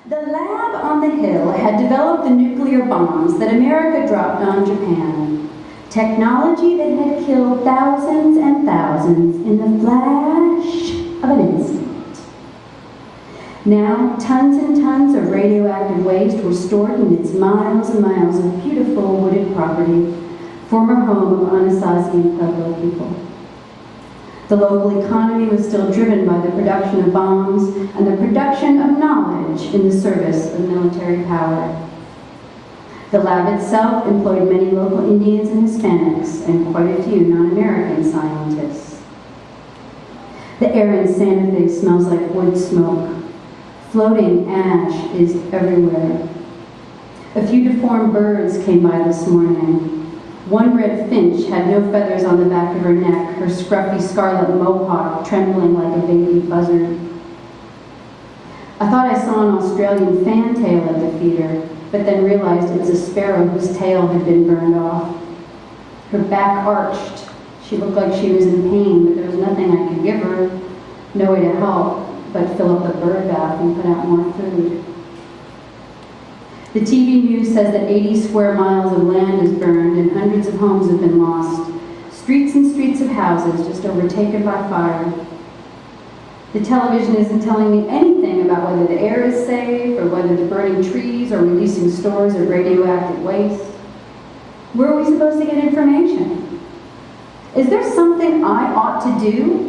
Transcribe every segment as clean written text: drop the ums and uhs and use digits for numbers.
The lab on the hill had developed the nuclear bombs that America dropped on Japan. Technology that had killed thousands and thousands in the flash of an instant. Now, tons and tons of radioactive waste were stored in its miles and miles of beautiful wooded property, former home of Anasazi and Pueblo people. The local economy was still driven by the production of bombs and the production of knowledge in the service of military power. The lab itself employed many local Indians and Hispanics and quite a few non-American scientists. The air in Santa Fe smells like wood smoke. Floating ash is everywhere. A few deformed birds came by this morning. One red finch had no feathers on the back of her neck, her scruffy scarlet mohawk trembling like a baby buzzard. I thought I saw an Australian fantail at the feeder, but then realized it's a sparrow whose tail had been burned off. Her back arched. She looked like she was in pain, but there was nothing I could give her. No way to help but fill up the bird bath and put out more food. The TV news says that 80 square miles of land is burned and hundreds of homes have been lost. Streets and streets of houses just overtaken by fire. The television isn't telling me anything about whether the air is safe or whether the burning trees are releasing stores of radioactive waste. Where are we supposed to get information? Is there something I ought to do?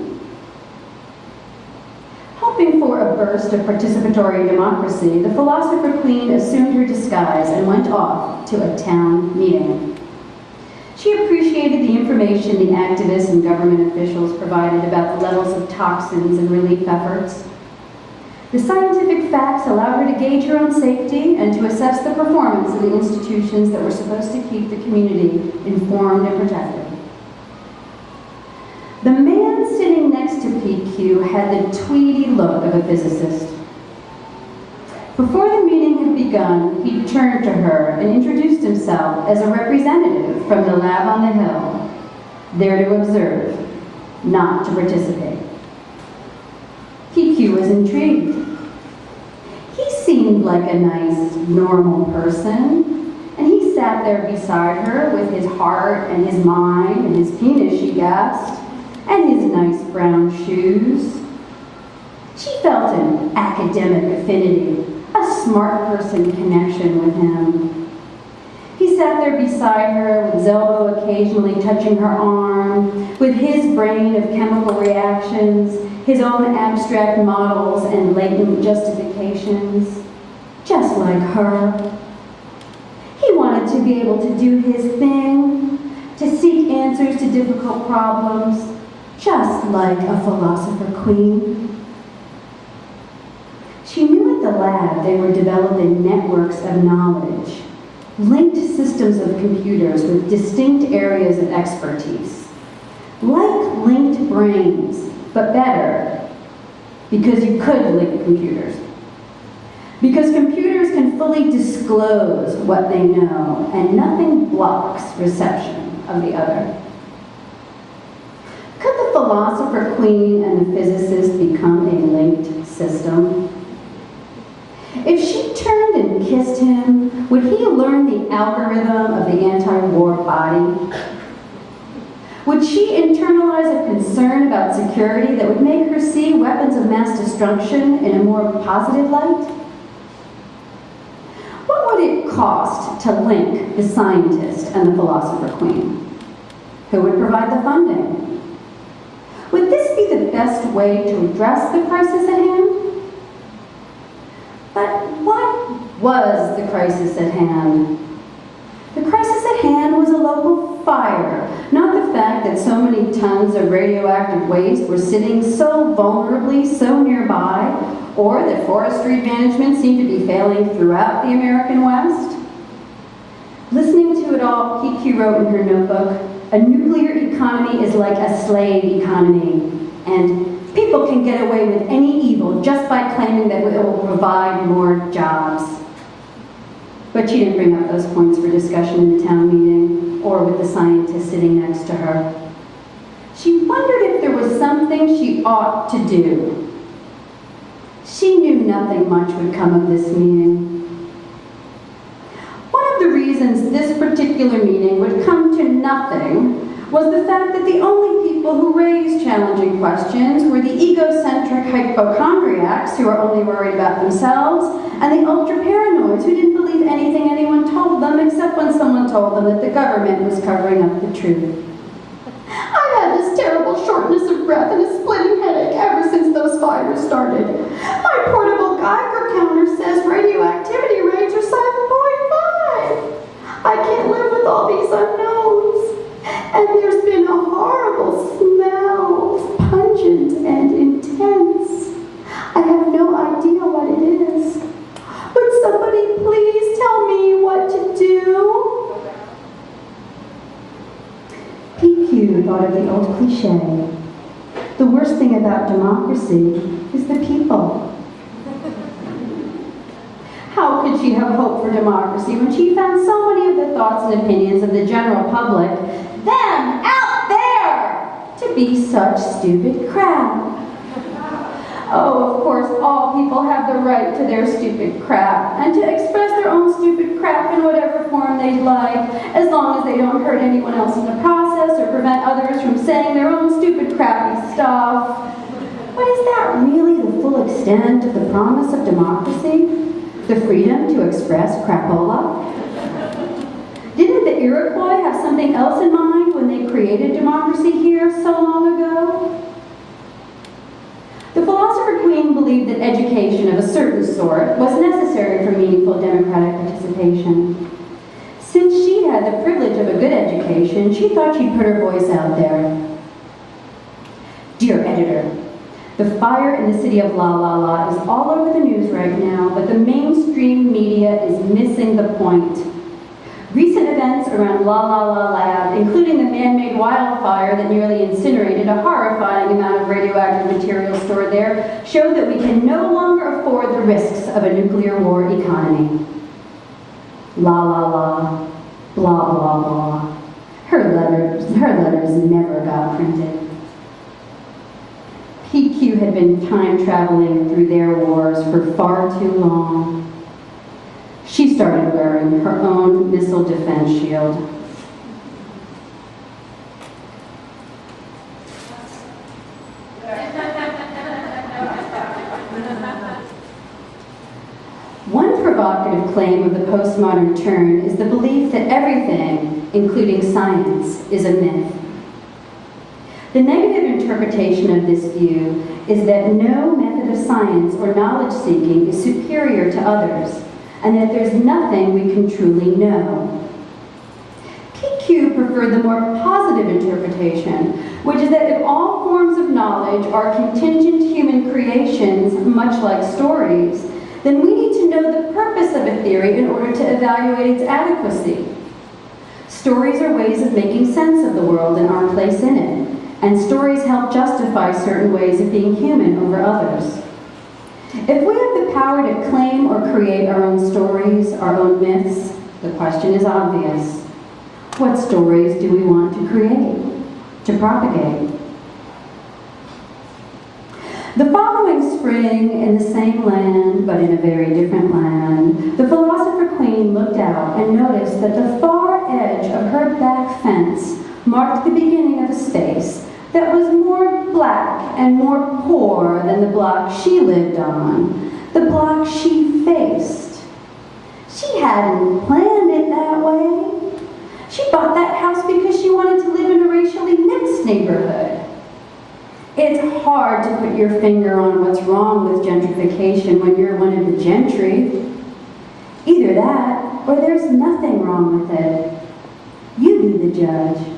Hoping for a burst of participatory democracy, the Philosopher Queen assumed her disguise and went off to a town meeting. She appreciated the information the activists and government officials provided about the levels of toxins and relief efforts. The scientific facts allowed her to gauge her own safety and to assess the performance of the institutions that were supposed to keep the community informed and protected. The man sitting next to PQ had the tweedy look of a physicist. Before the meeting had begun, he turned to her and introduced himself as a representative from the lab on the hill, there to observe, not to participate. PQ was intrigued. He seemed like a nice, normal person, and he sat there beside her with his heart and his mind and his penis, she gasped, and his nice brown shoes. She felt an academic affinity, a smart person connection with him. He sat there beside her with his elbow occasionally touching her arm, with his brain of chemical reactions, his own abstract models and latent justifications, just like her. He wanted to be able to do his thing, to seek answers to difficult problems, just like a philosopher queen. She knew at the lab they were developing networks of knowledge, linked systems of computers with distinct areas of expertise, like linked brains, but better, because you could link computers. Because computers can fully disclose what they know, and nothing blocks reception of the other. Could the Philosopher Queen and the physicist become a linked system? If she turned and kissed him, would he learn the algorithm of the anti-war body? Would she internalize a concern about security that would make her see weapons of mass destruction in a more positive light? What would it cost to link the scientist and the Philosopher Queen? Who would provide the funding? Would this be the best way to address the crisis at hand? But what was the crisis at hand? The crisis at hand was a local fire, not the fact that so many tons of radioactive waste were sitting so vulnerably so nearby, or that forestry management seemed to be failing throughout the American West. Listening to it all, PQ wrote in her notebook, "A nuclear economy is like a slave economy, and people can get away with any evil just by claiming that it will provide more jobs." But she didn't bring up those points for discussion in the town meeting or with the scientist sitting next to her. She wondered if there was something she ought to do. She knew nothing much would come of this meeting. One of the reasons this particular meeting would come to nothing was the fact that the only people who raised challenging questions were the egocentric hypochondriacs who are only worried about themselves, and the ultra-paranoids who didn't believe anything anyone told them except when someone told them that the government was covering up the truth. I've had this terrible shortness of breath and a splitting headache ever since those fires started. My portable Geiger counter says radioactivity rates are 7.5. I can't live with all these unknowns. And there's been a horrible smell, pungent and intense. I have no idea what it is. Would somebody please tell me what to do? PQ thought of the old cliche. The worst thing about democracy is the people. How could she have hope for democracy when she found so many of the thoughts and opinions of the general public, them out there, to be such stupid crap? Oh, of course, all people have the right to their stupid crap, and to express their own stupid crap in whatever form they'd like, as long as they don't hurt anyone else in the process or prevent others from saying their own stupid crappy stuff. But is that really the full extent of the promise of democracy? The freedom to express crapola? Didn't the Iroquois have something else in mind when they created democracy here so long ago? The Philosopher Queen believed that education of a certain sort was necessary for meaningful democratic participation. Since she had the privilege of a good education, she thought she'd put her voice out there. Dear editor, the fire in the city of La La La is all over the news right now, but the mainstream media is missing the point. Recent events around La La La Lab, including the man-made wildfire that nearly incinerated a horrifying amount of radioactive material stored there, show that we can no longer afford the risks of a nuclear war economy. La La La, blah blah blah. Her letters never got printed. PQ had been time-traveling through their wars for far too long. She started wearing her own missile defense shield. One provocative claim of the postmodern turn is the belief that everything, including science, is a myth. The negative interpretation of this view is that no method of science or knowledge-seeking is superior to others, and that there's nothing we can truly know. PQ preferred the more positive interpretation, which is that if all forms of knowledge are contingent human creations, much like stories, then we need to know the purpose of a theory in order to evaluate its adequacy. Stories are ways of making sense of the world and our place in it, and stories help justify certain ways of being human over others. If we have the power to claim or create our own stories, our own myths, the question is obvious. What stories do we want to create, to propagate? The following spring, in the same land, but in a very different land, the Philosopher Queen looked out and noticed that the far edge of her back fence marked the beginning of a space that was more black and more poor than the block she lived on, the block she faced. She hadn't planned it that way. She bought that house because she wanted to live in a racially mixed neighborhood. It's hard to put your finger on what's wrong with gentrification when you're one of the gentry. Either that, or there's nothing wrong with it. You be the judge.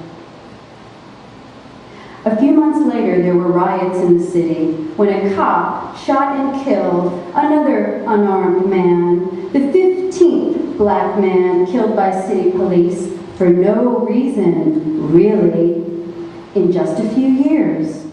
A few months later, there were riots in the city when a cop shot and killed another unarmed man, the 15th black man killed by city police for no reason, really, in just a few years.